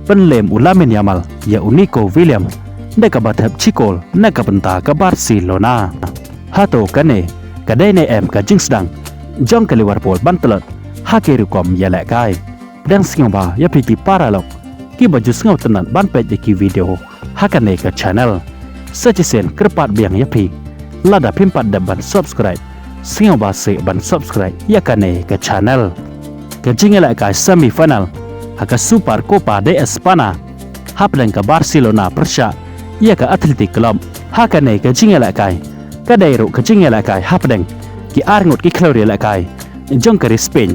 เป็นเลมอุลาเมนยามัลยาอุนิโกวิลเลียมได้กับบัตรชิโกลนักกับบันตากับบาร์เซโลนาฮาโตกันเนก็ได้ในกับจิงส์ดังจองกับลิเวอร์พูลบันตลอดฮาเกรุกอมยาแหลกายดังสิงบายาพิธีปาราล็อกที่บรรจุสงบตนันบันเป็ดกีวิดีโอฮากันเนกับชาแนลเสื้อเซนกระปัดเบียงยาพีลาดาพิมพ์ปัดดับบัน subscribe สิงบาเซบัน subscribe ยากันเนกับชาแนลกับจิงยาแหลกายเซมิฟิแนลฮากาซูปาร์โคปาเดเอสปานาฮับเลนกับบาร์เซโลนาประชายากับแอตเลติกคลับฮากันเนกับจิงยาแหลกายก็ได้รู้กับจิงยาแหลกายฮับเลนที่อาร์งดกิคลอรีแหลกายจงกริสเปน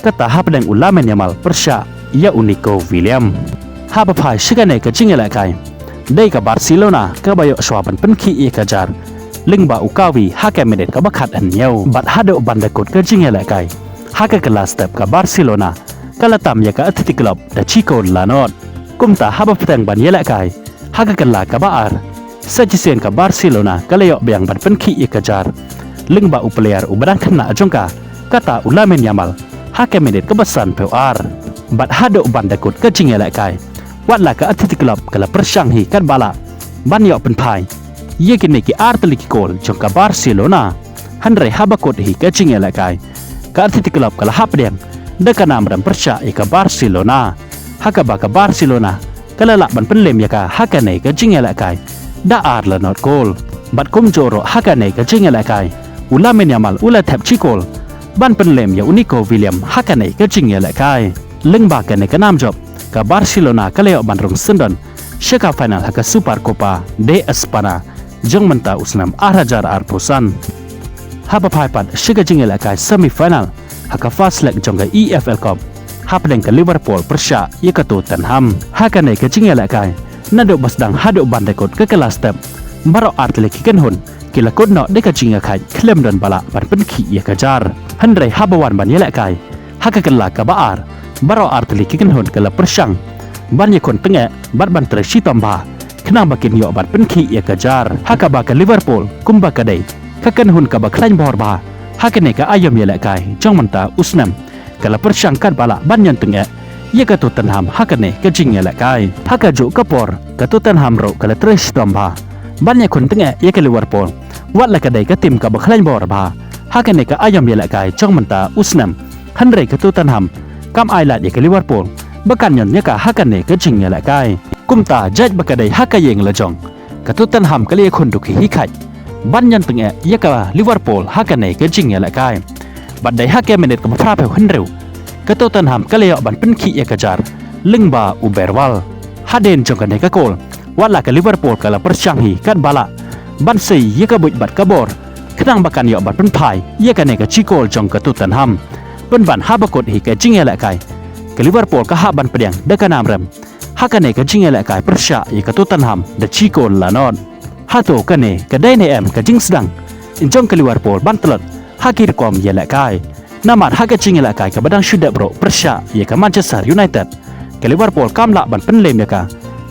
ก็ตาฮับเลนอุลาเมนยามัลประชายาอุนิโกวิลเลียมฮับพายชิกันเนกับจิงยาแหลกายได้กับบาร์เซโลนาก็ไปชวาบันเป็นขี้เอกจารลิงบาอุกาวีฮักเกมเนตกับบักขัดอันเนียวบัดฮัดบันเดกดกับจิงยาแหลกายฮักเกลาสเตปกับบาร์เซโลนาก็ละตามยากับแอตเลติกคลับแต่ชิโกลานอดกุมตาฮับแตงบันยาแหลกายฮักเกลากับบาอาร์เซจิเซียนกับบาร์เซโลนาก็เลยเบียงบันเป็นขี้เอกจารลิงบาอุเปเลียร์อุบดังขนาจงกาก็ตาอุลาเมนยามัลฮักเกมเนตกับบัสันเพลอาร์บัดฮัดบันเดกดกับจิงยาแหลกายวัดหลักกับแอตเลติกคลับกับประชังฮีกันบาลาบันยอเป็นพายยี่กินในกีอาร์ตลิกิโกลจงกับบาร์เซโลนาฮันเรฮับกดฮีกับจิงยาแหลกายกับแอตเลติกคลับกับฮับเดียงได้กันนำรำประชาเอกบาร์เซโลนาฮักกับบาร์เซโลนาก็ละบันเป็นเลมยากาฮักกันในกับจิงยาแหลกายได้อาร์ละนอตโกลบัดคุมโจโรฮักกันในกับจิงยาแหลกายอุลาเมนยามัลอุลาแทบชิโกลบันเป็นเลมยาอุนิโกวิลเลียมฮักกันในกับจิงยาแหลกายเล่งบากันในกับน้ำจบกับบาร์เซโลนาก็เลยบันรงซินดอนเชคาไฟนัลฮักกับซูเปอร์โคปาเดอสปานาจงมันตาอุสนามอาราจาร์อาร์โพซันฮับพายปัดเชคจิงยาแหลกายเซมิไฟนัลฮักกับฟาสเล็กจงกับ EFL คอมฮับเล่นกับลิเวอร์พูลประชายกตัวตันฮัมฮักกันในกับจิงยาแหลกายนั่นดูบัสดังฮัดบันเดกดก็กลาสเต็มบารออาร์ตเล็กกันหุนกิลกดเนาะได้กับจิงยาขายเคลมดอนบาลาบันเป็นขี้ยากจาร์ฮันไรฮับวันบันยาแหลกายฮักกันลากับบาร์บารออาร์ตเล็กกันหุนกับประชังบันยาคนตั้งบัดบันตรชีตอมบาขณะบักินยอบันเป็นขี้ยากจาร์ฮักกับบักลิเวอร์พูลกุมบักกระไดฮักกันหุนกับบักคลันบอร์บาฮักกันในกับอายมยาแหลกายจงมันตาอุสนามกับประชังกันบาลาบันยันตั้งยากตัวตันฮัมฮักกันในกับจิงยาแหลกายฮักกับจุกปอร์กับตัวตันฮัมโรกับตรชีตอมบาบันยาคนตั้งยากลิเวอร์พูลวัดละกระไดกับทีมกับบักคลันบอร์บาฮักกันในกับอายมยาแหลกายจงมันตาอุสนามฮันเรกับตัวตันฮัมกำไอลาดยากลิเวอร์พูลบักันยนยากฮักกันในกับจิงยาแหลกายกุมตาจัดบักกระไดฮักกันยังละจงกับตัวตันฮัมก็เลยคนดุขีฮิขัดบันยันตั้งยากลิเวอร์พูลฮักกันในกับจิงยาแหลกายบัดได้ฮักแกเมเนตกับพระเพลหันเร็วก็ตัวตันฮัมก็เลยบันเป็นขี้ยากจาร์ลิงบาอุเบร์วัลฮัดเดนจงกันในกับโกลวัดหลักกับลิเวอร์พูลกับประชังฮีกันบาลาบันซียากบุยบัดกับบอร์ขณะบักันยอบัดเป็นพายยากในกับชิโกลจงกับตัวตันฮัมเป็นบันฮับกดฮีกับจิงยาแหลกายกับลิเวอร์พูลก็ฮับบันเปลี่ยนได้กันนำรำฮักกันในกับจิงยาแหลกายประชายกับตัวตันฮัมเดชิโกลลานอนฮัตโตกันในกับได้ในกับจิงส์ดังจงกับลิเวอร์พูลบันตลอดฮักกิรกอมยาแหลกายนามาฮักจิงยาแหลกายกับบัดังชุดเดบโรประชายกับแมนเชสเตอร์ยูไนเต็ดกับลิเวอร์พูลกำลังบันเป็นเลมยากา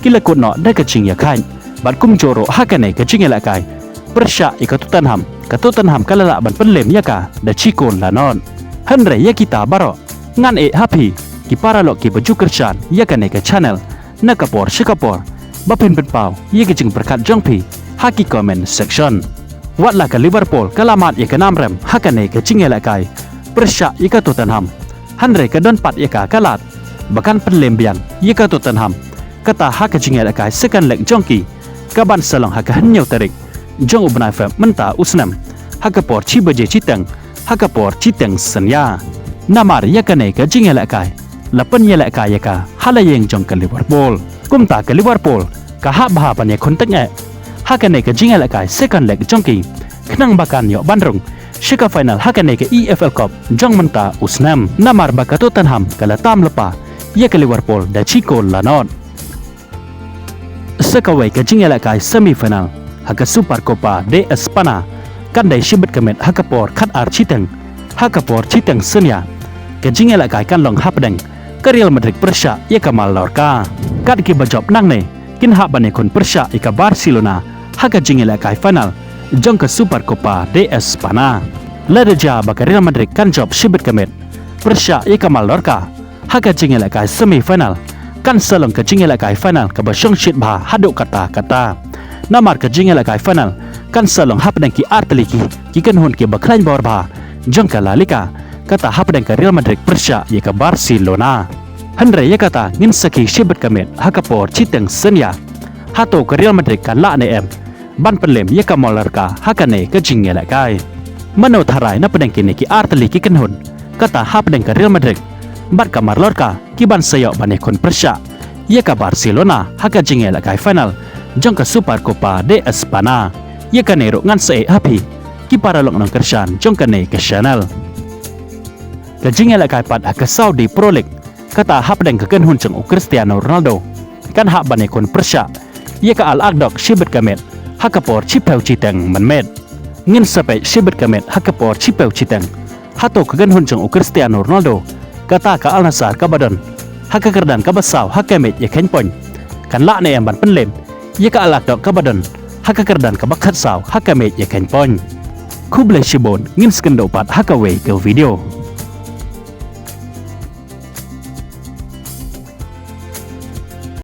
กิเลกุนเนาะได้กับจิงยาขายบันกุมโจโรฮักกันในกับจิงยาแหลกายประชากับตัวตันฮัมก็ละบันเป็นเลมยากาเดชิโกลลานอนฮันเรยกิตาบารองานฮับพีกิปาราโลกิบจุกรชานยากันในกับชาแนลนักปอร์ชิกปอร์บัพเพนเป็นเป่ายากจึงประกาศจงพีฮักกิคอมเมนต์เซกชันวัดหลักกับลิเวอร์พูลก็ละมาดยากนำรำฮักกันในกับจิงยาแหลกายประชายกับตัวตันฮัมฮันเรก็ดอนปัดยากากลาดบักันเป็นเลมเบียงยกับตัวตันฮัมก็ตาฮักจิงยาแหลกายสกันเล็กจงกีกับบันสลองฮักหันเนียวตริกจงอุบนายเฟมันตาอุสนามฮักปอร์ชีบเจชิตังฮักปอร์ชิตังสัญญานามาร์ยากในกับจิงยาแหลกายลับปัญญาแหลกายกาฮัลยังจงกับลิเวอร์พูลกุมตากับลิเวอร์พูลกับฮับบาปัญญาคนตั้งฮักในกับจิงยาแหลกายสกันเล็กจงกีขณะบักันยอบันรงเชคาไฟนัลฮักในกับ EFL คอปจงมันตาอุสนามนามาร์บักตัวตันฮัมกับละตามลปายากลิเวอร์พูลเดชิโกลลานอนสกาวกับจิงยาแหลกายเซมิฟิแนลฮักกับซูเปอร์โคปาเดอสปานากันได้ชิบดกับเม็ดฮักกับปอร์คัดอาร์ชิตังฮักกับปอร์ชิตังสัญญากับจิงยาแหลกายกันลองฮับดังก็เรียลมาดริดประชายากมาลอร์กากัดกิบจอบนั่งเนกินฮับบันเนคนประชาอีกับบาร์เซโลนาฮักกับจิงยาแหลกายฟิแนลจงกับซูเปอร์โคปาเดอสปานาและเดจาบักเรียลมาดริดกันจอบชิบดกับเม็ดประชายากมาลอร์กาฮักกับจิงยาแหลกายเซมิฟิแนล kan salong ka jingela kai final ka ba shong shit ba hadu kata namar ka jingela kai final kan salong hapdeng ki artliki ki kan hun ki baklain bor ba jong ka lalika kata hapdeng ka Real Madrid persya ye ka Barcelona Henry ye kata ngin saki shibet kamet hakapor chiteng senya hato ka Real Madrid kan la ne em ban penlem ye ka molar ka hakane ka jingela kai mano tharai na pedeng kini ki artliki kan hun kata hapdeng ka Real Madrid bat ka marlorka ki ban sayo bane kon persya ye ka Barcelona haka jingela kai final jong ka Super Copa de Espana ye ka nero ngan se happy ki para long nang kersan jong ka ne ke channel ka jingela kai pat ka Saudi Pro League kata hapdeng ka kan hun jong Cristiano Ronaldo kan hak bane kon persya ye ka Al Akdok shibet kamet hakapor chipeu chiteng manmet ngin sape shibet kamet hakapor chipeu chiteng hato ka kan hun jong Cristiano Ronaldo kata ka Al Nassr ka badon haka kerdan ka basaw hakamet ye ken pon kan la ne ban penlem ye ka Al Akdok ka badon haka kerdan ka bakhat saw hakamet ye ken pon kuble shibon ngin skendo pat hakawe ke video